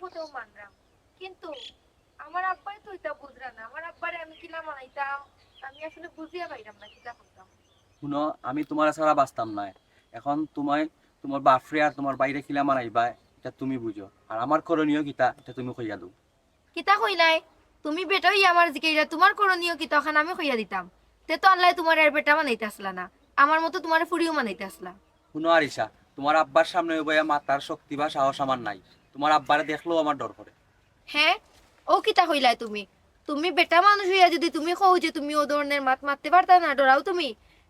হতেও মানলাম, কিন্তু আমার আব্বাই তো এটা বুঝরা না। আমার আব্বারে আমি কিলা মানাইতাম, আমি আসলে বুঝিয়া পাইলাম না কিলা করতাম। শুনো, আমি তোমার ছাড়া বাঁচতাম না। এখন তোমায় তোমার বাপরে আর তোমার বাইরে খিলা মারাইবা, এটা তুমি বুঝো। আর আমার করণীয় কিতা এটা তুমি কইয়া দাও। কিতা কইলাই? তুমি বেটা হইয়া আমার জিকাইরা তোমার করণীয় কিতা ওখানে আমি কইয়া দিতাম। তে তো আল্লাহ তোমার এর বেটা মানাইতে আসলা না, আমার মতো তোমার ফুরিও মানাইতে আসলা। শুনো আরিশা, তোমার আব্বার সামনে বইয়া মাতার শক্তি বা সাহস আমার নাই। তোমার আব্বারে দেখলেও আমার ডর করে। হ্যাঁ, ও কিতা কইলাই তুমি? তুমি বেটা মানুষ হইয়া যদি তুমি কও যে তুমি ও ধরনের মাত মারতে পারতা না, ডরাও তুমি?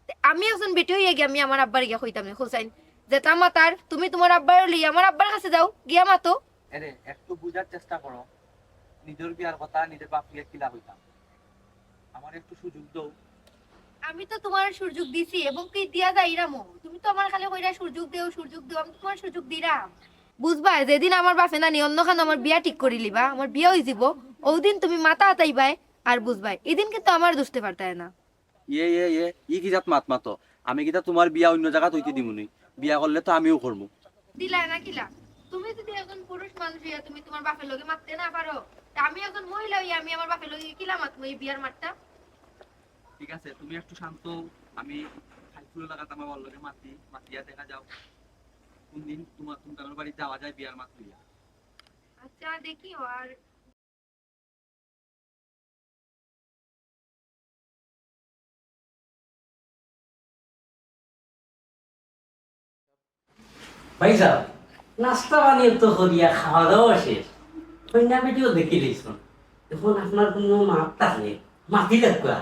তে আমি একজন বেটি হইয়া গিয়া আমি আমার আব্বার গিয়া কইতাম না হোসাইন যে তা মাতার, তুমি তোমার আব্বার লইয়া আমার আব্বার কাছে যাও গিয়া মাতো। এরে একটু বুঝার চেষ্টা করো। নিজের বিয়ার কথা নিজের বাপ লিয়ে কিলা হইতাম। আমার একটু সুযোগ দাও। আমি তো তোমার সুযোগ দিছি এবং কি দিয়া যাইরামো। তুমি তো আমার খালি কইরা সুযোগ দেও সুযোগ দেও, আমি তো তোমার সুযোগ দিরাম। বুঝবা যেদিন আমার বাপে নানি অন্যখান আমার বিয়া ঠিক করি লিবা, আমার বিয়া হই যাব, ওদিন তুমি মাথা আতাইবাই আর বুঝবাই এদিন কিন্তু আমার দুষতে পারতায় না। ই কি জাত মাত মাতো। আমি কিতা তোমার বিয়া অন্য জায়গা হইতে দিমুনি। বিয়া করলে তো আমিও করবো। দিলা না কিলা? তুমি যদি একজন পুরুষ মানুষ হইয়া তুমি তোমার বাপের লগে মারতে না পারো, তা আমি একজন মহিলা হইয়া আমি আমার বাপের লগে কিলা মাতমু এই বিয়ার মারতা? ঠিক আছে, তুমি একটু শান্ত হও। আমি খাইফুল লাগাতে আমার বললো মাতিয়া দেখা যাও কোন দিন তোমার বাড়ি যাওয়া যায় বিয়ার মাত লইয়া। আচ্ছা দেখি। আর ভাই সাহেব, নাস্তা বানিয়ে তো করিয়া খাওয়া দাওয়া শেষ। কন্যা বেটিও দেখি দিয়েছেন, এখন আপনার কোনো মাপ থাকলে মাতি দেখবা।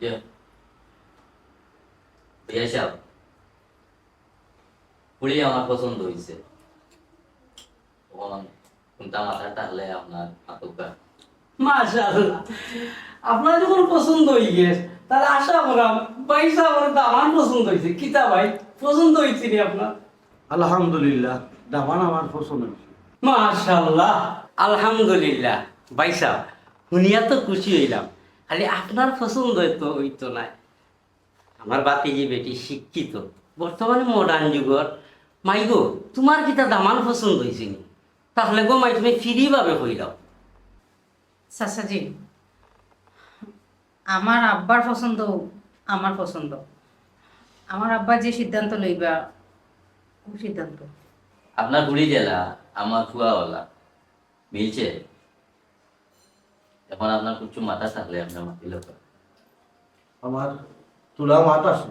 যে ভাইয়া সাহেব, পুরি আমার পছন্দ হয়েছে। তখন কোনটা মাথা টাকলে আপনার মাতুকা। মাশাআল্লাহ, আপনার যখন পছন্দ হয়ে গেছে তাহলে আশা করাম ভাই সাহেবের তো আমার পছন্দ হয়েছে। কিতা ভাই পছন্দ হয়েছে নি আপনার? আলহামদুলিল্লাহ, দামান আমার পছন্দ হয়েছে। মাশাআল্লাহ, আলহামদুলিল্লাহ। ভাই সাহেব, শুনিয়া তো খুশি হইলাম, খালি আপনার পছন্দ তো হইতো না। আমার বাতিজি বেটি শিক্ষিত, বর্তমানে মডার্ন যুগর। মাই গো, তোমার কিতা দামান পছন্দ হয়েছে নি? তাহলে গো মাই তুমি ফ্রি ভাবে কইলাও। চাচাজি, আমার আব্বার পছন্দ আমার পছন্দ। আমার আব্বা যে সিদ্ধান্ত লইবা ও সিদ্ধান্ত। আপনার পুরি জেলা আমার ফুয়াওয়ালা মিলছে। এখন আপনার কিছু মাথা থাকলে আপনার মাতিল। আমার তুলা মাত আছে,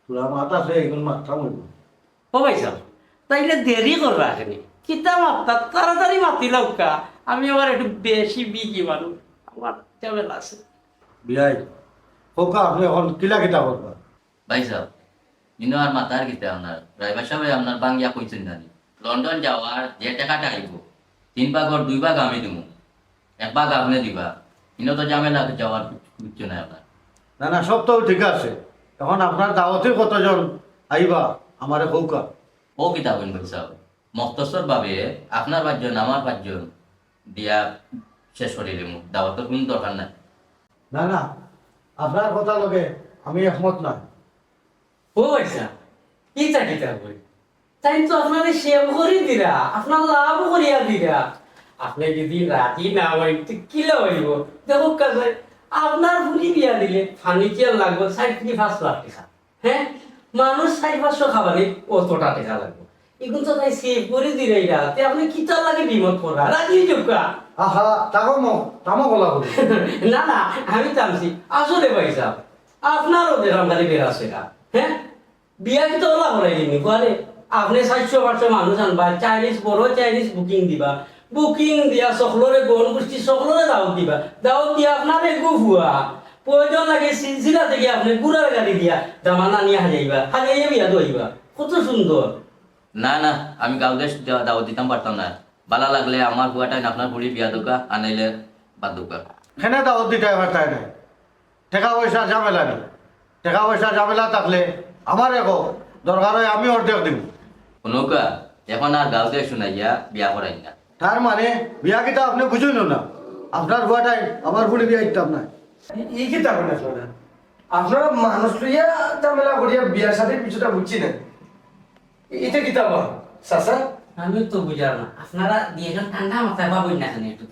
তুলা মাত আছে, এগুলো মাত্রা মইব। ও ভাই সাহেব, তাইলে দেরি কর রাখেনি, কিতা মাত্রা তাড়াতাড়ি মাতি লৌকা। আমি আবার একটু বেশি বিজি মানুষ, আমার ঝামেলা আছে। বিয়াই হোকা, আপনি এখন কিলা কিতা করবা? ভাই সাহেব, ইনো আর মাথার গীতে আপনার ড্রাইভার সাহেব আপনার বাঙ্গিয়া কইছেন জানি লন্ডন যাওয়ার যে টাকাটা আইব 3 ভাগ আর 2 ভাগ আমি দিব, 1 ভাগ আপনি দিবা। ইনো তো ঝামেলা যাওয়ার বুঝছো না আপনার। না না, সব তো ঠিক আছে। এখন আপনার দাওয়াতে কতজন আইবা আমারে হোকা? ও কিতা বলেন ভাই সাহেব, মক্তসর ভাবে আপনার 5 জন আমার 5 জন দিয়া শেষ করে দিমু, দাওয়াতের কোনো দরকার নাই। না না, আপনার কথা লগে আমি একমত না। ও ভাই সাহেব, কিতা কিতা বই, তাই তো আপনার সেভ করে দিরা, আপনার লাভ করিয়া দিরা। আপনি যদি রাতি না হইব তো কিলা হইব? দেখো কাজে আপনার ফুলি দিয়া দিলে ফার্নিচার লাগবে 4-5 লাখ টাকা। হ্যাঁ, মানুষ 4-500 খাবারে অতটা টাকা লাগবে। এখন তো তাই সেভ করে দিরাই রাতে আপনি কিতা লাগে বিমত করা রাজি চুকা। আহা, তামো গলা বলি। না না, আমি জানছি আসলে ভাই সাহেব আপনারও বেরামদারি বের আছে না। হ্যাঁ, বিয়া কি তো ওলা করাই দিনি কোয়ারে। আপনি 400-500 মানুষ আনবা, চাইনিজ বড় চাইনিজ বুকিং দিবা, বুকিং দিয়া সকলরে গণ গোষ্ঠী সকলরে দাওয়াত দিবা, দাওয়াত দিয়া আপনার একু ভুয়া প্রয়োজন লাগে সিলসিলা থেকে আপনি গুড়ার গাড়ি দিয়া জামানা নিয়ে হাজাইয়া বিয়া দইবা। কত সুন্দর। না না, আমি কাউকে দাওয়াত দিতাম পারতাম না। বালা লাগলে আমার বুয়াটাই আপনার বুড়ি বিয়া দোকা, আনাইলে বাদ দোকা। হেনে দাওয়াত দিতে এবার তাই নাই। টাকা পয়সা ঝামেলা নেই। টাকা পয়সা ঝামেলা থাকলে আমার একো দরকার হয়, আমি অর্ধেক দিব। শুনুকা, এখন আর গাঁওতে শুনাইয়া বিয়া করাই না। তার মানে বিয়া কিতা আপনি বুঝুন না। আপনার বুয়াটাই আমার ফুলি বিয়া দিতাম না। এই কি তার না শোনা, আপনারা মানুষ লইয়া ঝামেলা করিয়া বিয়ার সাথে কিছুটা বুঝছি না। এটা কি তা চাচা আমি তো বুঝলাম না আপনারা দিয়ে এখন ঠান্ডা মাথায় ভাবুন না কেন একটু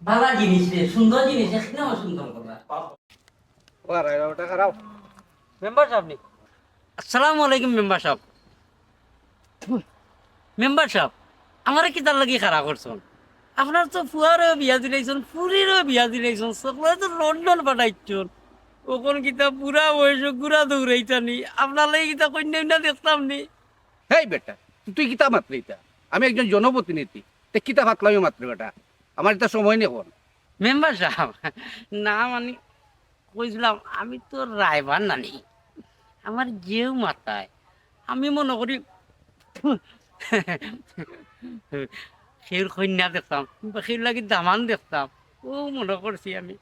ভালো জিনিস রে সুন্দর জিনিস এখানেও সুন্দর কথা মেম্বার সাহেব নি আসসালামু আলাইকুম মেম্বার সাহেব মেম্বার সাহেব আমার কি তার লাগি খারাপ করছেন আপনার তো ফুয়ারও বিয়া দিলাইছেন পুরীরও বিয়া দিলাইছেন সকলে তো লন্ডন পাঠাইছেন ওখন কিতা পুরা বয়স গুড়া দৌড়াইতানি আপনার লাগি কিতা কন্যা দেখতাম নি হেই বেটা তুই কিতা মাত্র ইতা আমি একজন জনপ্রতিনিধি তে কিতা ভাতলামি মাত্র বেটা আমার এটা সময় নেই কোন মেম্বার সাহেব না মানে কইছিলাম আমি তো রায়বার নানি আমার যেও মাথায় আমি মনে করি সের কন্যা দেখতাম বা সের লাগি দামান দেখতাম ও মনে করছি আমি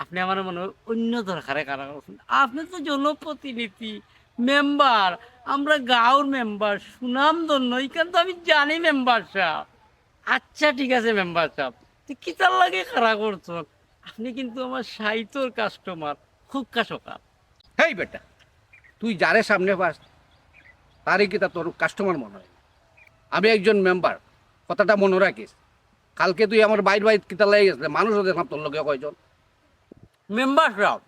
আপনি আমার মনে হয় অন্য দরকারে কারা করছেন আপনি তো জনপ্রতিনিধি মেম্বার আমরা গাঁওর মেম্বার সুনাম ধন্য এখান তো আমি জানি মেম্বার সাহেব আচ্ছা ঠিক আছে মেম্বার সাহেব তুই কি তার লাগে খারা করছো আপনি কিন্তু আমার সাহিত্যর কাস্টমার খুব কাছকা হেই বেটা তুই যারে সামনে পাস তারই কিতা তোর কাস্টমার মনে হয় আমি একজন মেম্বার কথাটা মনে রাখিস কালকে তুই আমার বাইর বাইর কিতা লেগে গেছিলে মানুষও দেখলাম তোর লোকে কয়জন মেম্বার সাহেব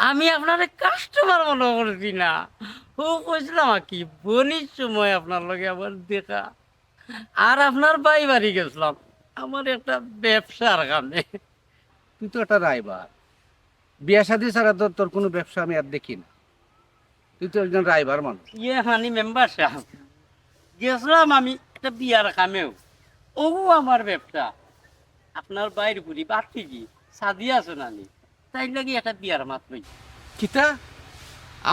আমি আপনার কাস্টমার মনে করছি না ও কইছিলাম কি বনির সময় আপনার লগে আবার দেখা আর আপনার বাই বাড়ি গেছিলাম আমার একটা ব্যবসার কামে তুই তো একটা রাইবার বিয়া শাদী ছাড়া তো তোর কোনো ব্যবসা আমি আর দেখি না তুই তো একজন রাইবার মানুষ ইয়ে হানি মেম্বার সাহেব গেছিলাম আমি একটা বিয়ার কামেও ও আমার ব্যবসা আপনার বাইরে ঘুরি বাড়তি কি সাদি আছে নানি তাই লাগি একটা বিয়ার মাত্রই কিতা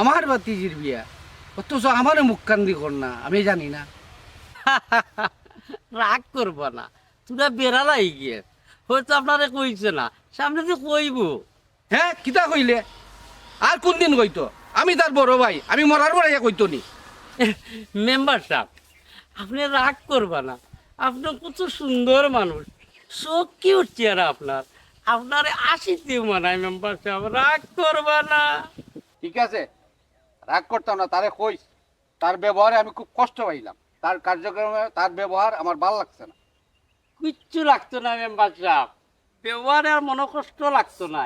আমার বাতিজির বিয়া অথচ আমারও মুখ কান্দি কর না আমি জানি না রাগ করবো না তোরা বেড়ালাই গিয়ে হয়তো আপনারা কইছে না সামনে তো কইব হ্যাঁ কিতা কইলে আর কোন দিন কইতো আমি তার বড় ভাই আমি মরার পরে কইতো নি মেম্বার সাহেব আপনি রাগ করবা না আপনি কত সুন্দর মানুষ চোখ কি উঠছে আর আপনার আসিতেও মানায় মেম্বার সাহেব রাগ করবা না ঠিক আছে রাগ করতাম না তারে কইস তার ব্যবহারে আমি খুব কষ্ট পাইলাম তার কার্যক্রমে তার ব্যবহার আমার ভালো লাগছে না কিচ্ছু লাগতো না মেম্বার সাহেব ব্যবহারে আর মনকষ্ট লাগতো না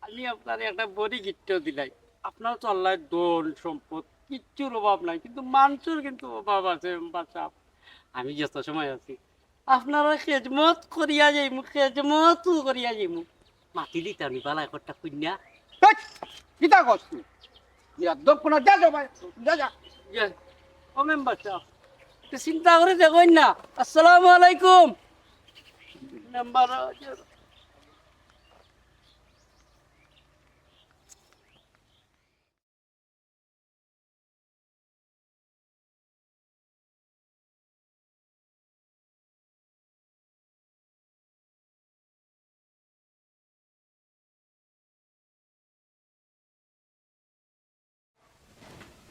আমি আপনার একটা বড়ি গিট্ট দিলাই আপনার তো আল্লাহ দোল সম্পদ কিচ্ছুর অভাব নাই কিন্তু মানুষের কিন্তু অভাব আছে মেম্বার সাহেব আমি যত সময় আছি আপনারা খেজমত করিয়া যাইমু খেজমত করিয়া যাইমু মাতি দিতে আমি বালা একটা কন্যা হেই, কিতা কস তুই ইয়াদব কোনা যা যা ভাই যা যা ও মেম্বার সাহেব একটু চিন্তা করে দেখুন না আসসালামু আলাইকুম মেম্বার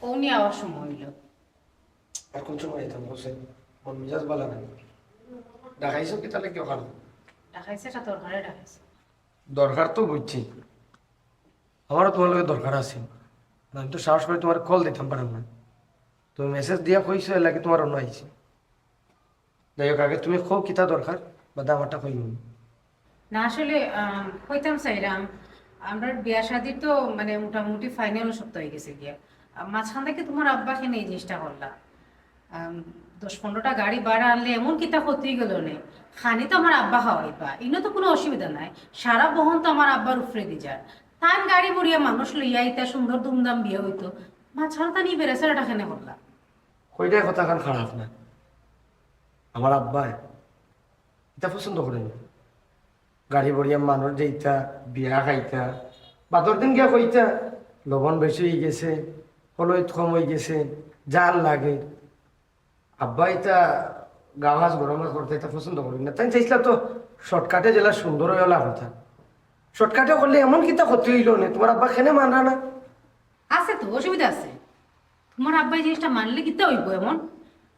ও নিয়ে আওয়ার সময় হইল আর কোন সময় যেতাম বসে মন মেজাজ ভালো নাই দেখাইছো কি তাহলে কি ওখানে ডাকাইছে এটা তোর ঘরে ডাকাইছে দরকার তো বুঝছি আমারও তোমার লোকের দরকার আছে আমি তো সাহস করে তোমার কল দিতাম পারাম না তুমি মেসেজ দিয়া কইছো এর লাগে তোমার অন্য আইছি যাই হোক আগে তুমি খুব কিতা দরকার বা দামারটা কইম না আসলে হইতাম চাইলাম আমরা বিয়া শাদির তো মানে মোটামুটি ফাইনাল সপ্তাহ হয়ে গেছে গিয়া মাঝখান থেকে তোমার আব্বাকে নিয়ে এই জিনিসটা করলা 10-15টা গাড়ি ভাড়া আনলে এমন কিতা ক্ষতি গেল নে খানি তো আমার আব্বা খাওয়াইবা ইনো তো কোনো অসুবিধা নাই সারা বহন তো আমার আব্বার উপরে দি যার তার গাড়ি বড়িয়া মানুষ লইয়া ইতা সুন্দর দুমদাম বিয়ে হইতো মাঝখান তা নিয়ে বেড়েছে এটা কেন করলা কইটাই কথা কান খারাপ না আমার আব্বা এটা পছন্দ করেন গাড়ি বড়িয়া মানুষ যেইতা বিয়া খাইতা বাদর দিন গিয়া কইতা লবণ বেশি হয়ে গেছে হলুদ কম হয়ে গেছে জাল লাগে আব্বা এটা গাওয়াজ গরম করতে এটা পছন্দ করেন না তাই চাইছিলাম তো শর্টকাটে জেলা সুন্দর হয়ে লাভ কথা শর্টকাটে করলে এমন কিতা ক্ষতি হইল না তোমার আব্বা খেনে মানরা না আছে তো অসুবিধা আছে তোমার আব্বা এই জিনিসটা মানলে কিতা হইব এমন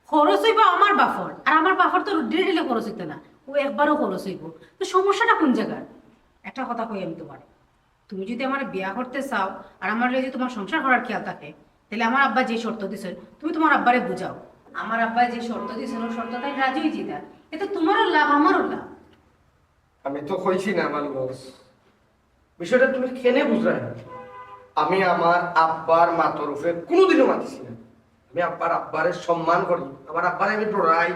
খরচ হইব আমার বাফর আর আমার বাফর তো ডেলে ডেলে খরচ হইতো না ও একবারও খরচ হইব তো সমস্যাটা কোন জায়গার একটা কথা কই আমি তোমার তুমি যদি আমার বিয়া করতে চাও আর আমার যদি তোমার সংসার করার খেয়াল থাকে তাহলে আমার আব্বা যে শর্ত দিছে তুমি তোমার আব্বারে বুঝাও আমার আব্বা যে শর্ত দিয়েছিল শর্ত তাই রাজি হয়েছি তা এতে তোমারও লাভ আমারও লাভ। আমি তো কইছি না আমার লস, বিষয়টা তুমি কেনে বুঝলাই না? আমি আমার আব্বার মা তরফে কোনোদিনও মাতিছি না। আমি আব্বারের সম্মান করি, আমার আব্বারে আমি ডরাই।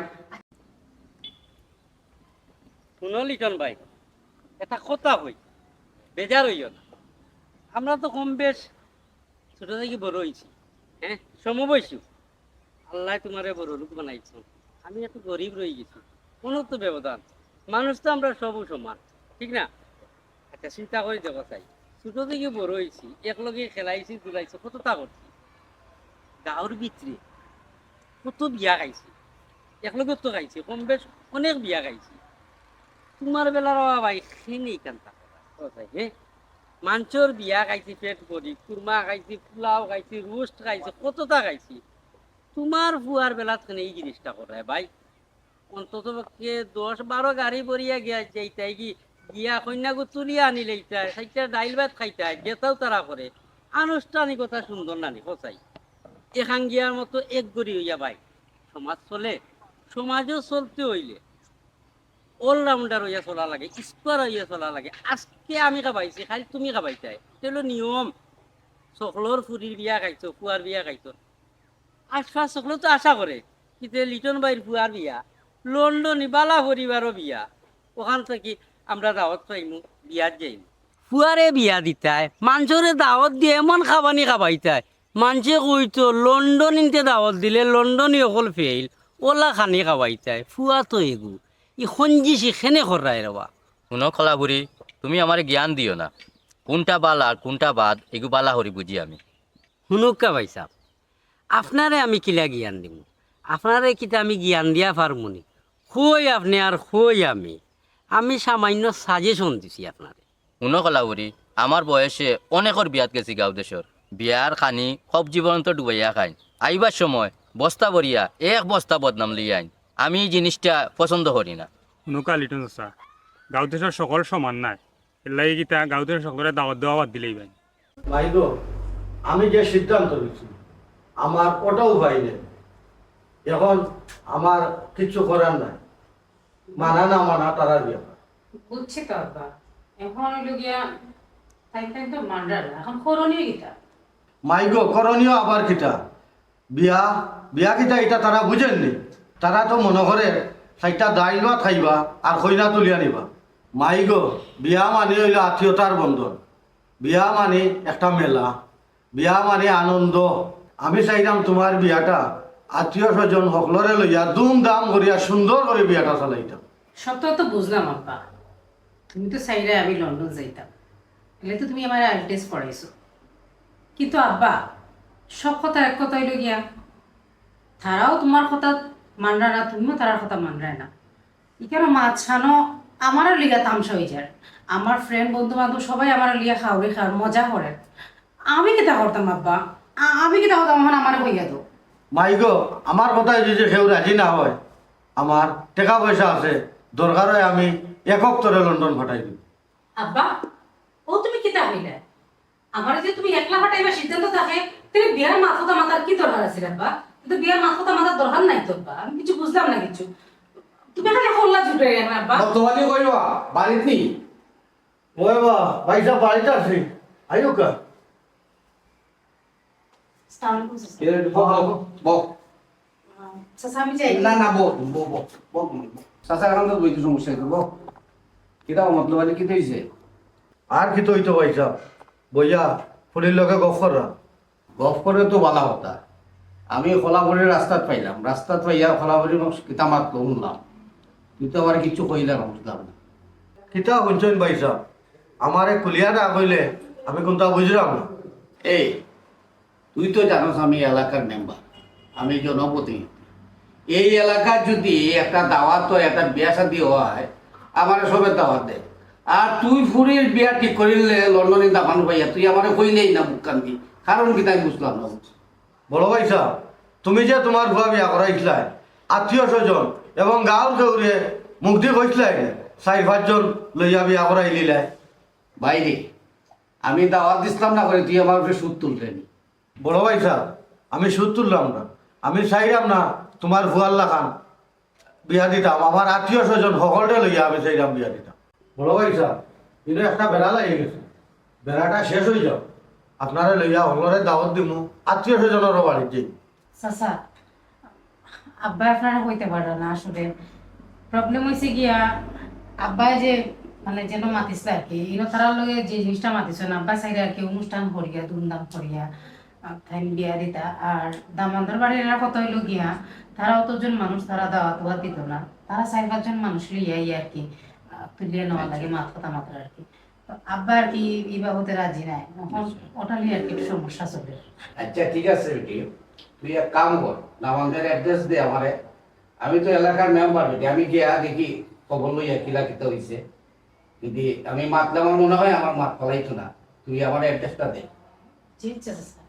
শুনো লিটন ভাই, এটা কথা হই, বেজার হইও না। আমরা তো কম বেশ ছোট থেকে বড় হয়েছি, হ্যাঁ সমবয়সী। আল্লাহ তোমারে বড় লোক বানাইছো, আমি একটু গরিব রয়ে গেছি, কোনো তো ব্যবধান। মানুষ তো আমরা সবই সমান, ঠিক না? একটা চিন্তা করে দেখো চাই, ছোট থেকে বড় হয়েছি, একলগে খেলাইছি দুলাইছি, কতটা করছি। গাঁর ভিতরে কত বিয়া খাইছি, একলগে তো খাইছি, কম বেশ অনেক বিয়া খাইছি। তোমার বেলার ভাই খেনি কান্তা হ্যাঁ, মাংসর বিয়া খাইছি পেট ভরি, কুরমা খাইছি, পোলাও খাইছি, রোস্ট খাইছি, কতটা খাইছি। তোমার ফুয়ার বেলা এই জিনিসটা করে ভাই, অন্তত 10-12 গাড়ি ভরিয়া গিয়া যাইতাই কি গিয়া কন্যাকে তুলিয়া আনি লইতাই, সেইটা ডাইল ভাত খাইতাই, গেতাও তারা করে। আনুষ্ঠানিকতা সুন্দর নানি সচাই। এখান গিয়ার মতো এক গড়ি হইয়া ভাই সমাজ চলে, সমাজও চলতে হইলে অলরাউন্ডার হইয়া চলা লাগে, স্কোয়ার হইয়া চলা লাগে। আজকে আমি খাবাইছি, খালি তুমি খাবাইতাই, এটা নিয়ম। চকলোর ফুরির বিয়া খাইছো, ফুয়ার বিয়া খাইছো, আশফা চকলো তো আশা করে কিন্তু লিটন ভাইয়ের ফুয়ার বিয়া, লন্ডনী বালা পরিবারও বিয়া, ওখান থেকে আমরা দাওয়াত পাইমু, বিয়াত যাইমু। ফুয়ারে বিয়া দিতাই, মানুষরে দাওয়াত দিয়ে এমন খাবানি খাবাইতাই, মানুষে কইতো লন্ডন ইনতে দাওয়াত দিলে লন্ডনী অকল ফেইল, ওলা খানি খাবাইতাই। ফুয়া তো এগু ই সঞ্জি সেখানে করাই রবা। শুনো খলাবুড়ি, তুমি আমার জ্ঞান দিও না, কোনটা বালা আর কোনটা বাদ এগু বালা হরি বুঝি আমি। শুনুকা ভাই সাহ, আপনারে আমি কিলা জ্ঞান দিব? আপনারে কিতা আমি জ্ঞান দিয়া পারমুনি? কই আপনি আর কই আমি সামান্য সাজেশন দিছি আপনারে। শুনো খলাবুড়ি, আমার বয়সে অনেকর বিয়াত গেছি গাঁও দেশর, বিয়ার খানি সব জীবন তো ডুবাইয়া খাই, আইবার সময় বস্তা ভরিয়া এক বস্তা বদনাম লিয়ে আইন। আমি এই জিনিসটা পছন্দ করি না। নুকা লিটন চাচা, গাঁও দেশের সকল সমান নাই, এর লাগে গীতা গাঁও দেশের সকলের দাওয়াত দেওয়া বাদ দিলেই ভাই। ভাই গো, আমি যে সিদ্ধান্ত নিচ্ছি আমার ওটাও ভাই নেই। এখন আমার কিছু করার নাই, মানা না মানা তারার ব্যাপার। বুঝছি তো আব্বা, এখন হইল গিয়া তাই তাই তো মান্ডার এখন করণীয় গীতা। মাই গো, করণীয় আবার কিটা? বিয়া বিয়া কিটা এটা তারা বুঝেননি। তারা তো মনে করে সাইটা দাইল বা খাইবা আর খৈনা তুলিয়া নিবা। মাই গো, বিয়া মানে হইল আত্মীয়তার বন্ধন, বিয়া মানে একটা মেলা, বিয়া মানে আনন্দ। আমি চাইলাম তোমার বিয়াটা আত্মীয় স্বজন সকলরে লইয়া দুমদাম করিয়া সুন্দর করে বিয়াটা চালাইতাম। সব তো বুঝলাম আব্বা, তুমি তো চাইলে আমি লন্ডন যাইতাম, এলে তো তুমি আমার আইএলটিএস পড়াইছো। কিন্তু আব্বা, সব কথা এক কথা হইল গিয়া তারাও তোমার কথা মানরা না, তুমিও তারার কথা মানরায় না। এখানে মাঝখানো আমারও লিগা তামসা হয়ে যায়। আমার ফ্রেন্ড বন্ধু বান্ধব সবাই আমার লিগা খাওয়াবে, খাওয়ার মজা করে। আমি কেটা করতাম আব্বা, আমি কেটা করতাম এখন আমার হইয়া দো। মাই গো, আমার কথায় যদি কেউ রাজি না হয়, আমার টাকা পয়সা আছে, দরকার হয় আমি একক তরে লন্ডন পাঠাই দিই। আব্বা, ও তুমি কেটা হইলে? আমার যে তুমি একলা ফাটাইবার সিদ্ধান্ত থাকে, তুমি বিয়ার মাথা মাথার কি দরকার আছে আব্বা? কিন্তু বিয়ার মাথা মাথার দরকার নাই তো আব্বা, আমি কিছু বুঝলাম না কিছু। তুমি খালি হল্লা জুটে না আব্বা। বর্তমানে কইবা বাড়িত নি ওই বা ভাই সাহেব বাড়িতে আছি, আইও কা। আসসালামু আলাইকুম চাচা। আমি যাই না না বল চাচা এখন তো বইতে সমস্যা হইতো বল কিতা মতলব মানে কি হইছে? আর কি তৈতো ভাই সাহেব, বইয়া ফুলির লগে গফ করা। গফ করে তো বালা হতা। আমি খোলাবড়ির রাস্তাত পাইলাম, রাস্তাত পাইয়া খোলাবড়ি কিতা মাতলো শুনলাম, তুই তো আমার কিছু কইলে না, বুঝলাম না। কিতা শুনছেন ভাই সাহেব, আমারে কুলিয়া না কইলে আমি কোনটা বুঝলাম না। এই তুই তো জানোস আমি এলাকার মেম্বার, আমি জনপ্রতিনিধি। এই এলাকার যদি একটা দাওয়াত হয়, একটা বিয়া শাদী হয়, আমার সবের দাওয়াত দেয়। আর তুই ফুরির বিয়া ঠিক করিলে লন্ডনে দাফান পাইয়া তুই আমার কইলেই না বুক কান্দি, কারণ কি তাই বুঝলাম না। বড় ভাই সাহেব, তুমি যে তোমার ভুয়া বিয়া করাইছিলাই, আত্মীয় স্বজন এবং গাঁর কেউরে মুক্তি কইছিলাই, 4-5 লইয়া বিয়া করাই লিলাই। বাইরে আমি দাওয়াত দিছিলাম না করে তুই আমার উপরে সুদ তুললেনি। বড় ভাই সাহেব, আমি সুদ তুললাম না, আমি চাইলাম না তোমার ভুয়ার লাগান বিয়া দিতাম আমার আত্মীয় স্বজন সকলটা লইয়া আমি সেইরাম বিয়া দিতাম বড় ভাই সাহেব কিন্তু একটা বেড়া লাগিয়ে গেছে বেড়াটা শেষ হয়ে যাও আপনারা লইয়া হলরে দাওয়াত দিমু আত্মীয় স্বজনেরও বাড়ি যাই চাচা আব্বা আপনারা হইতে পারে না আসলে প্রবলেম হয়েছে গিয়া আব্বাই যে মানে যেন মাতিছে আর কি ইনো তারার লগে যে জিনিসটা মাতিছে না আব্বা চাইলে আর কি অনুষ্ঠান করিয়া ধুমধাম করিয়া তাই বিয়া দিতা আর দামান্দার বাড়ির এরা কত হইলো গিয়া তারা অতজন মানুষ তারা দাওয়াত ওয়াত দিত না তারা 4-5 জন মানুষ লইয়াই আর কি তুলিয়ে নেওয়া লাগে মাত কথা মাত্র আর কি তো আব্বা আর কি এই বাবদে রাজি নাই এখন ওটা নিয়ে আর কি একটু সমস্যা চলে আচ্ছা ঠিক আছে বেটি তুই এক কাম কর আমাদের অ্যাড্রেস দে আমারে আমি তো এলাকার মেম্বার বেটি আমি গিয়া দেখি খবর লইয়া কিলা কিতা হইছে যদি আমি মাতলে আমার মনে হয় আমার মাত ফলাইতো না তুই আমার অ্যাড্রেসটা দে জি চাচা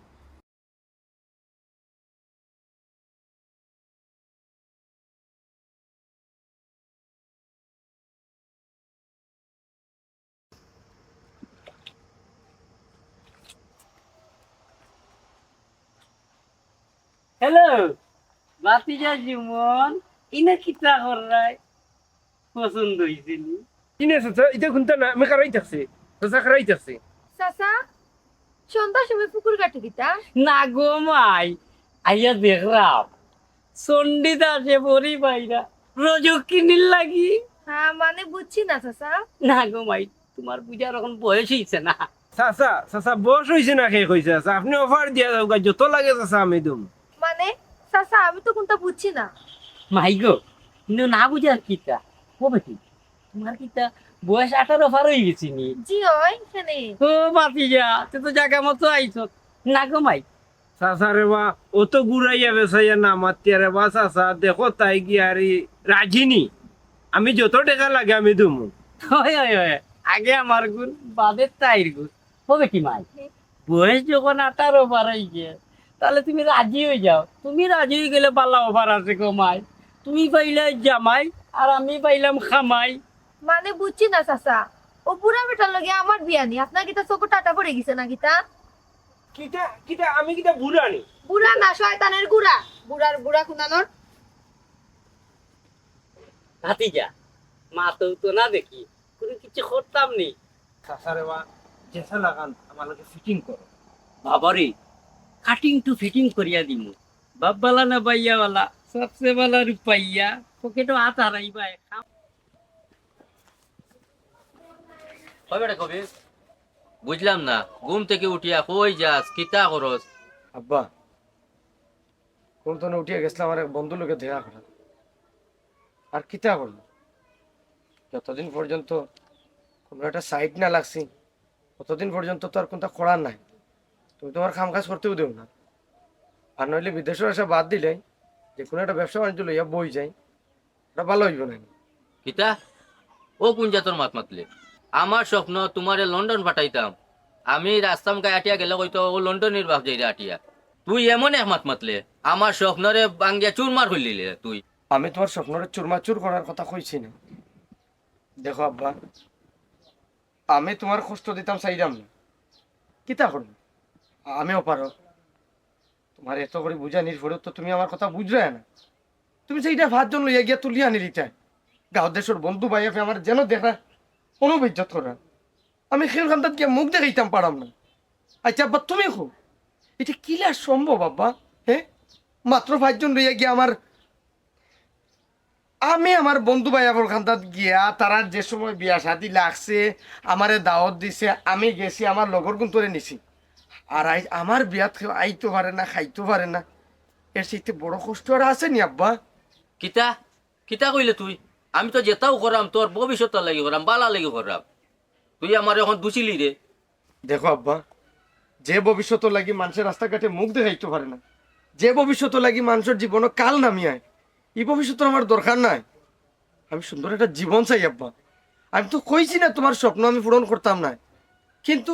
হ্যালো বাতিজা জীবন ইনা কিতা করাই পছন্দ হইছিল ইনে চাচা এটা কোনটা না আমি খারাই থাকছি চাচা খারাই থাকছি চাচা সন্ধ্যার সময় পুকুর কাটে দিতা না গো মাই আইয়া দেখলাম চন্ডিত আছে বড়ি বাইরা রোজক কিনির লাগি হ্যাঁ মানে বুঝছি না চাচা না গো মাই তোমার পূজার এখন বয়স হইছে না চাচা চাচা বস হয়েছে না খেয়ে কইছে চাচা আপনি অফার দিয়া যাও গা, যত লাগে চাচা আমি দম মানে চাচা আমি তো কোনটা বুঝছি না মাই গো কিন্তু না বুঝার কিতা ও বেটি তোমার কিতা বয়স 18 পার হয়ে গেছি নি জি হয় এখানে ও বাতিজা তুই তো জায়গা মতো আইছ না গো মাই চাচা রে বা ও তো গুড়াইয়া বেসাইয়া না মাতিয়া রে বা চাচা দেখো তাই কি আর রাজিনি আমি যত টাকা লাগে আমি দুমু হয় হয় হয় আগে আমার গুণ বাদের তাইর গুণ হবে কি মাই বয়স যখন 18 পার হয়ে গিয়ে তাহলে তুমি রাজি হয়ে যাও তুমি রাজি হয়ে গেলে পাল্লা অফার আছে গো মাই তুমি পাইলে জামাই আর আমি পাইলাম খামাই মানে বুঝছি না চাচা ও বুড়া বেটার লগে আমার বিয়া নি আপনার কিতা চোখ টাটা পড়ে গেছে না কিতা কিটা কিটা আমি কিটা বুড়ানি বুড়া না শয়তানের গুড়া বুড়া খুনানোর ভাতিজা মা তো না দেখি কোনো কিছু করতাম নি চাচা রে বা যেসা লাগান আমার লগে ফিটিং করো বাবারে কাটিং টু ফিটিং করিয়া দিমু বাবালা না বাইয়াওয়ালা সবসে বালা রুপাইয়া পকেটও হাত হারাইবা হবে রে কবি বুঝলাম না ঘুম থেকে উঠিয়া কই যাস কিতা করস আব্বা কোন তনে উঠিয়া গেছিলাম আমার এক বন্ধু লোকে দেখা করা আর কিতা করলো যতদিন পর্যন্ত কোনো একটা সাইড না লাগছি ততদিন পর্যন্ত তো আর কোনটা করার নাই তুমি তোমার কাম কাজ করতেও দেও না আর নইলে বিদেশের আসা বাদ দিলে যে কোনো একটা ব্যবসা বাণিজ্য লইয়া বই যাই এটা ভালো হইব না কিতা ও কোন জাতর মাত মাতলে আমার স্বপ্ন তোমারে লন্ডন পাঠাইতাম আমি রাস্তাম গায়ে আটিয়া গেলে কইতো ও লন্ডনের বাপ যাই আটিয়া তুই এমন এক মাত মাতলে আমার স্বপ্নরে বাঙ্গিয়া চুরমার হইলিলে তুই আমি তোমার স্বপ্নরে চুরমাচুর করার কথা কইছি না দেখো আব্বা আমি তোমার কষ্ট দিতাম চাইলাম না কিতা করবো আমিও পারো তোমার এত করে বুঝানির পরেও তো তুমি আমার কথা বুঝলে না তুমি সেইটা 5 জন লইয়া গিয়া তুলিয়া আনি দিতে গাঁও দেশের বন্ধু ভাই আপনি আমার যেন দেখা কোনো বিজ্জত করা আমি খেল খান্তাত গিয়ে মুখ দেখাইতাম পারাম না আচ্ছা আব্বা তুমি খুব এটা কিলা সম্ভব আব্বা হ্যাঁ মাত্র 5 জন লইয়া গিয়া আমি আমার বন্ধু ভাই আবার খান্তাত গিয়া তারা যে সময় বিয়া শাদি লাগছে আমারে দাওয়াত দিছে আমি গেছি আমার লগর গুণ তোরে নিছি আর আমার বিয়াত আইতে পারে না খাইতে পারে না এর সাথে বড় কষ্ট আর আছে নি আব্বা কিতা কিতা কইলে তুই আমি তো যেটাও করাম তোর ভবিষ্যৎ লাগি করাম বালা লাগি করাম তুই আমার এখন দুছিলি রে দেখো আব্বা যে ভবিষ্যৎ লাগি মানুষের রাস্তাঘাটে মুখ দেখাইতে পারে না যে ভবিষ্যৎ লাগি মানুষের জীবনে কাল নামিয়ায় এই ভবিষ্যৎ আমার দরকার নাই আমি সুন্দর একটা জীবন চাই আব্বা আমি তো কইছি না তোমার স্বপ্ন আমি পূরণ করতাম না কিন্তু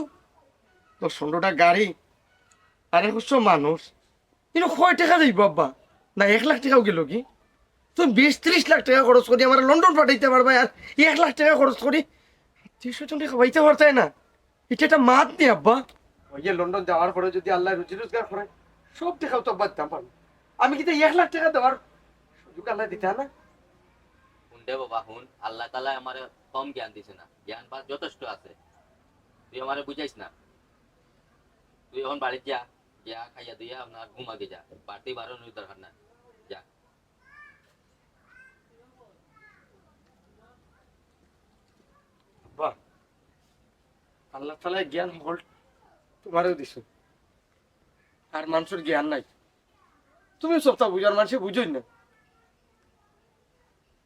তোর সুন্দরটা গাড়ি আর 100 মানুষ কিন্তু কয় টাকা যাইব আব্বা না 1 লাখ টাকাও গেল কি তুমি 20-30 লাখ টাকা খরচ করি আমার লন্ডন পাঠাইতে পারবা আর 1 লাখ টাকা খরচ করি 300 জন টাকা পাইতে পারতাই না এটা একটা মাত নেই আব্বা ওই যে লন্ডন যাওয়ার পরে যদি আল্লাহ রুজি রোজগার করে সব টাকাও তো আব্বা দিতাম পারবো আমি কিন্তু 1 লাখ টাকা দেওয়ার সুযোগ আল্লাহ দিতা না শুন দে বাবা শুন, আল্লাহ তালা আমার কম জ্ঞান দিছে না, জ্ঞান পাস যথেষ্ট আছে। তুই আমারে বুঝাইস না। তুই এখন বাড়িতে যা, যা খাইয়া দিয়া আপনার ঘুম আগে যা, বাড়তি বাড়ানোর দরকার না, যা। বাহ, আল্লাহ তালা জ্ঞান সকল তোমারও দিছ, আর মানুষের জ্ঞান নাই। তুমি সবটা বুঝার মানুষে বুঝোই না,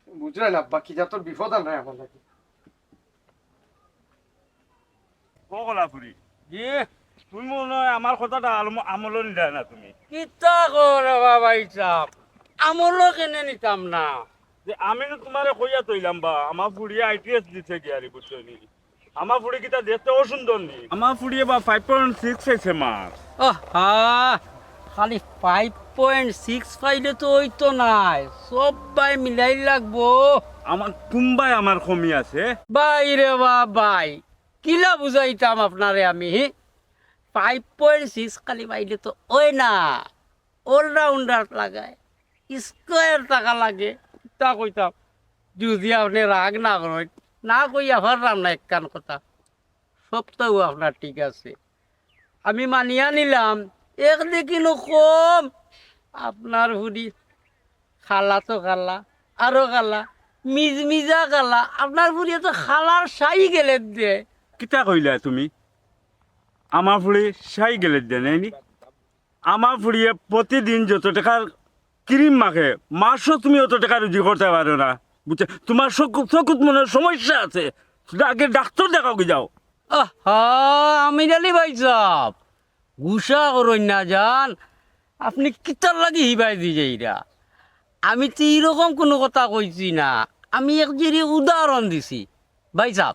বুঝলাই না বাকি যা তোর বিপদ আর নাই আমার লাগে। ও কলাপুরি তুমি মনে হয় আমার কথাটা আমল নিলে না তুমি। কিতা করে বাবা ইসাব, আমলো কেনে নিতাম না। যে আমি তো তোমারে কইয়া তৈলাম বা আমার ফুড়িয়ে ITS দিতে গিয়ারি বুঝছো নি। আমার ফুড়ি কিতা দেখতেও সুন্দর নি। আমার ফুড়িয়ে বা 5.6 চাইছে মার। আহা, খালি 5.6 পাইলে তো ওই তো নাই, সবাই মিলাই লাগবো। আমার কুম্বাই আমার কমি আছে। বাই রে বাই, কিলা বুঝাইতাম আপনারে আমি। 5.6 খালি পাইলে তো ওই না, অলরাউন্ডার লাগায়, স্কোয়ার টাকা লাগে। তা কইতাম যদি আপনি রাগ না করেন, না কইয়া পারলাম না একখান কথা। সবটাও আপনার ঠিক আছে, আমি মানিয়া নিলাম। একদিকিনো কম, আপনার হুড়ি খালা তো খালা, আরো খালা, মিজমিজা খালা। আপনার হুড়ি তো খালার সাই গেলে দে। কিতা কইলা তুমি? আমার ফুড়ি সাই গেলে দেয়নি। আমার ফুড়িয়ে প্রতিদিন যত টাকার ক্রিম মাখে, মাসও তুমি অত টাকা রুজি করতে পারো না, বুঝছো? তোমার চকুত মনে সমস্যা আছে, আগে ডাক্তার দেখাও কি যাও। আহা, আমি ডালি ভাই সাহ গুসা করই না যান। আপনি কিতার লাগি হিবাই দি যাইরা? আমি তো এরকম কোনো কথা কইছি না, আমি এক জিরি উদাহরণ দিছি। ভাই সাহ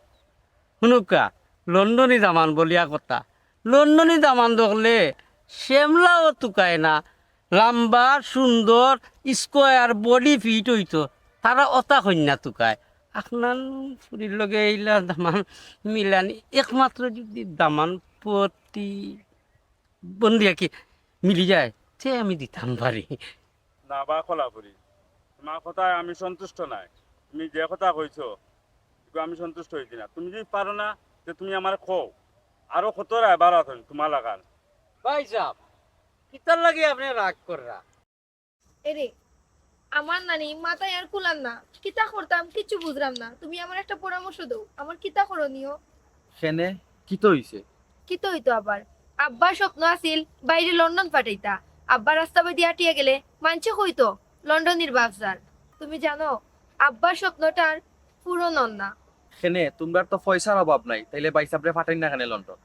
শুনুকা, লন্ডনী দামান বলিয়া কথা, লন্ডনী দামান দেখলে শ্যামলাও তুকায় না, লম্বা সুন্দর স্কোয়ার বডি ফিট হইতো, তারা অতা কন্যা তুকায়। আপনার ফুরির লগে এইলা দামান মিলানি, একমাত্র যদি দামান প্রতি বন্দিয়া কি মিলি যায়, সে আমি দিতাম পারি। না বা কলাপুরি, তোমার কথায় আমি সন্তুষ্ট নাই। তুমি যে কথা কইছো আমি সন্তুষ্ট হইছি না। তুমি যদি পারো না যে তুমি আমার খো, আরো কত রায় বাড়াতেন তোমার লাগান। ভাই সাহ কিতার লাগে আপনি রাগ কররা? এরে আমার নানি মাথায় আর কুলান না, কিতা করতাম কিছু বুঝলাম না। তুমি আমার একটা পরামর্শ দাও, আমার কিতা করণীয়? সেনে কি তো হইছে? কি তো হইতো আবার? আব্বার স্বপ্ন আছিল বাইরে লন্ডন পাঠাইতা। আব্বা রাস্তা বাই দিয়া টিয়া গেলে মানছে কইতো লন্ডনের ব্যবসার। তুমি জানো আব্বার স্বপ্নটার পূরণ হন না। সেনে তোমরা তো পয়সার অভাব নাই, তাইলে বাইসাবরে ফাটাই না কেন লন্ডন?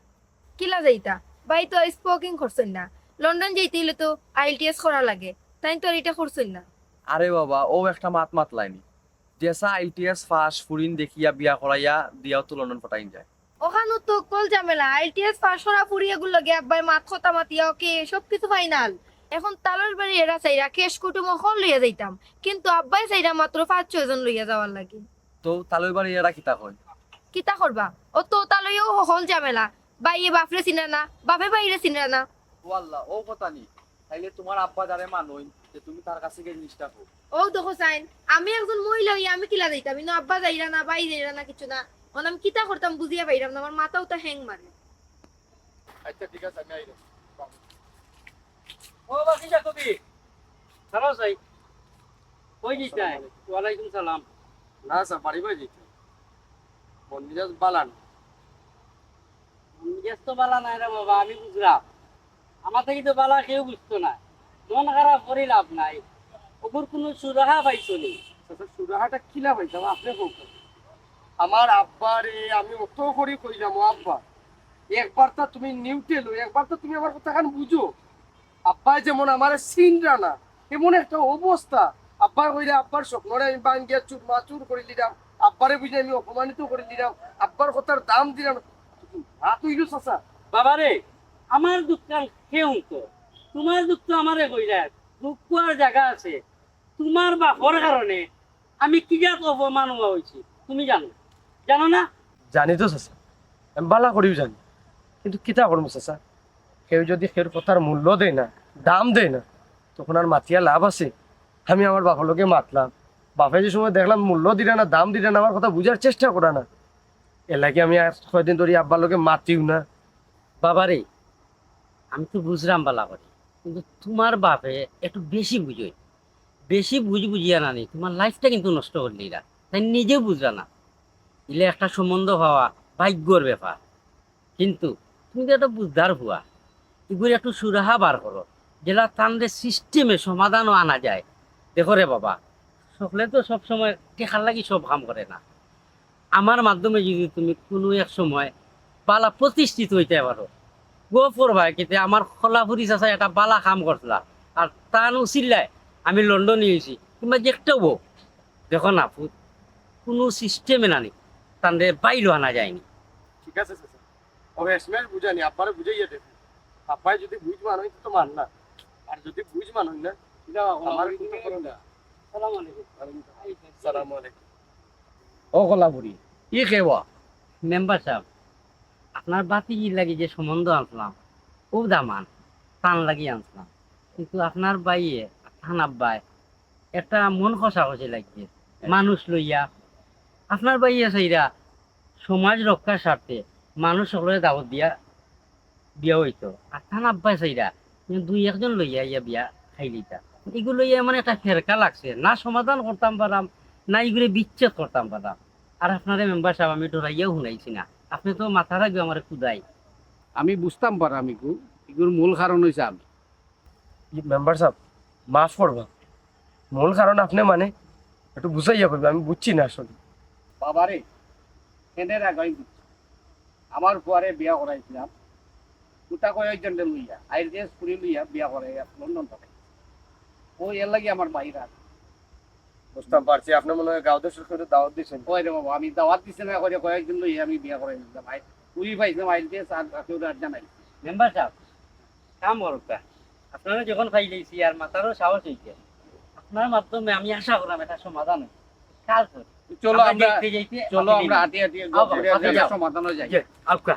কিলা যাইতা? বাই তো স্পোকিং করছেন না, লন্ডন যাইতে হলে তো IELTS করা লাগে, তাই তো আর এটা করছেন না। আরে বাবা, ও একটা মাত লাইনি যেসা ITS ফাঁস ফুরিন দেখিয়া বিয়া করাইয়া দিয়াও তো লন্ডন ফাটাইন যায়। ওখানে তো কল ঝামেলা, IELTS পাস করা পুরিয়া গুলো গে আব্বাই মাত কথা মাতিয়া ওকে সবকিছু ফাইনাল। এখন তালার বাড়ি এরা চাইরা কেশ কুটুম হল লইয়া যাইতাম, কিন্তু আব্বাই চাইরা মাত্র 5-6 জন লইয়া যাওয়ার লাগে। তো তালই বাড়ি এরা কিতা হয়? কিতা করবা? ও তো তালইও হল ঝামেলা, বাইয়ে বাপরে চিনা না, বাপে বাইরে চিনা না। ও আল্লাহ, ও কথা নি। তাইলে তোমার আব্বা যারে মানই যে তুমি তার কাছে গিয়ে জিনিসটা কো। ও দেখো সাইন, আমি একজন মহিলা হইয়া আমি কিলা যাইতাম, কিন্তু আব্বা যাইরা না, বাই যাইরা না, কিছু না। অন আমি কিতা করতাম বুঝিয়া পাইরাম না, আমার মাথাও তো হ্যাং মারে। আচ্ছা ঠিক আছে, আমি আইলাম। ও বাকি যা কবি সালাম সাই কই গিতাই? ওয়ালাইকুম সালাম। না স্যার, বাড়ি বাই যেতে মন্দির বালান। মিজাজ তো বালা নাই রে বাবা, আমি বুঝলাম। আমার থেকে তো বালা কেউ বুঝতো না, মন খারাপ করে লাভ নাই। ওগুর কোনো সুরাহা পাইছো নি? সুরাহাটা কিলা পাইতাম আপনি হোক। আমার আব্বারে আমি অত করি কইলাম, ও আব্বা একবার তা তুমি নিউটেলো, একবার তো তুমি আমার কথা খান বুঝো। আব্বাই যেমন আমার সিনরা না, এমন একটা অবস্থা। আব্বার কইলে আব্বার স্বপ্নরে আমি বাঙ্গিয়া চুর মাচুর করে দিলাম, আব্বারে বুঝে আমি অপমানিত করে দিলাম, আব্বার কথার দাম দিলাম। হাত হইলো চাচা। বাবা রে, আমার দুঃখ কেউ তো, তোমার দুঃখ তো আমারে কইরা। দুঃখ আর জায়গা আছে, তোমার বাপর কারণে আমি কি যা অপমান হওয়া হয়েছি তুমি জানো, জানো না? জানি তো চাচা, আমি বালা করিও জানি, কিন্তু কিতা করবো চাচা, কেউ যদি সের কথার মূল্য দেয় না, দাম দেয় না, তখন আর মাতিয়া লাভ আছে? আমি আমার বাবার লোকে মাতলাম, বাপে যে সময় দেখলাম মূল্য দিলে না, দাম দিলে না, আমার কথা বুঝার চেষ্টা করে না, এর লাগে আমি আর কয়দিন ধরে আব্বার লোকে মাতিও না। বাবারে আমি তো বুঝলাম বালা করে, কিন্তু তোমার বাপে একটু বেশি বুঝোই, বেশি বুঝিয়া নানি তোমার লাইফটা কিন্তু নষ্ট করলি না, তাই নিজেও বুঝলা না। ইলে একটা সম্বন্ধ হওয়া ভাগ্যর ব্যাপার, কিন্তু তুমি তো একটা বুঝদার হুয়া, এগুলো একটু সুরাহা বার করো, যেটা তানরে সিস্টেমে সমাধানও আনা যায়। দেখো রে বাবা, সকলে তো সবসময় টেকার লাগি সব কাম করে না। আমার মাধ্যমে যদি তুমি কোনো এক সময় বালা প্রতিষ্ঠিত হইতে পারো, গোপর ভাই কেতে আমার খোলাফুরি চাষা একটা বালা কাম করছিলা, আর তান উচিল্লায় আমি লন্ডনে হয়েছি, কিংবা যেটাও বউ দেখো না কোনো সিস্টেমে নানি তানরে বাইরও আনা যায়নি। ঠিক আছে চাচা, আমি এসমের বুঝানি, আব্বারে বুঝাইয়া দেব। আব্বাই যদি বুঝ মানই তো মান না, আর যদি বুঝ মানই না আমার কোনো করো না। সালাম আলাইকুম। ও কলাপুরি ই খেবা মেম্বার সাহেব, আপনার বাতি লাগি যে সম্বন্ধ আনছিলাম ও দামান টান লাগি আনছিলাম, কিন্তু আপনার বাইয়ে থান আব্বাই একটা মন খসাখসি লাগছে মানুষ লইয়া। আপনার বাইয়ে সেইরা সমাজ রক্ষার স্বার্থে মানুষ সকলে দাওয়াত দিয়া বিয়া হইতো, আর থান আব্বাই সেইরা দুই একজন লইয়া ইয়া বিয়া খাইলিতা। এগুলো লইয়া মানে একটা ফেরকা লাগছে, না সমাধান করতাম পারাম, না এগুলো বিচ্ছেদ করতাম পারাম। আর আপনার মেম্বার সাহেব আমি ডরাইয়াও শুনাইছি না, আপনি তো মাথা রাখবে আমার কুদাই। আমি বুঝতাম পারা আমিকু এগুলোর মূল কারণ হয়েছে আমি। মেম্বার সাহেব মাফ করবা, মূল কারণ আপনি মানে একটু বুঝাইয়া করবে, আমি বুঝছি না আসলে। বাবারে কেনের আগাই বুঝছি, আমার পরে বিয়া করাইছিলাম গোটা কয়েকজন লইয়া আইডিয়াস পুরি লইয়া বিয়া করাই লন্ডন থেকে। ও এর লাগে আমার বাইরে আছে। বুঝতাম পারছি, আপনি মনে হয় গাঁও দেশের করে দাওয়াত দিচ্ছেন। ওই রে বাবা, আমি দাওয়াত দিছি না করে কয়েকজন লইয়া আমি বিয়া করাই দিলাম। পুরি পাইছিলাম আইডিয়াস আর কেউ আর জানাই। মেম্বার সাহেব কাম করকা, আপনারা যখন খাইলেছি আর মাথারও সাহস হয়েছে, আপনার মাধ্যমে আমি আশা করলাম এটা সমাধান হবে। কাজ চলো আমরা দেখতে যাইতে চলো আমরা হাঁটি হাঁটি আবার, হাঁটি যাও। সমাধান হয়ে যাই। আলকা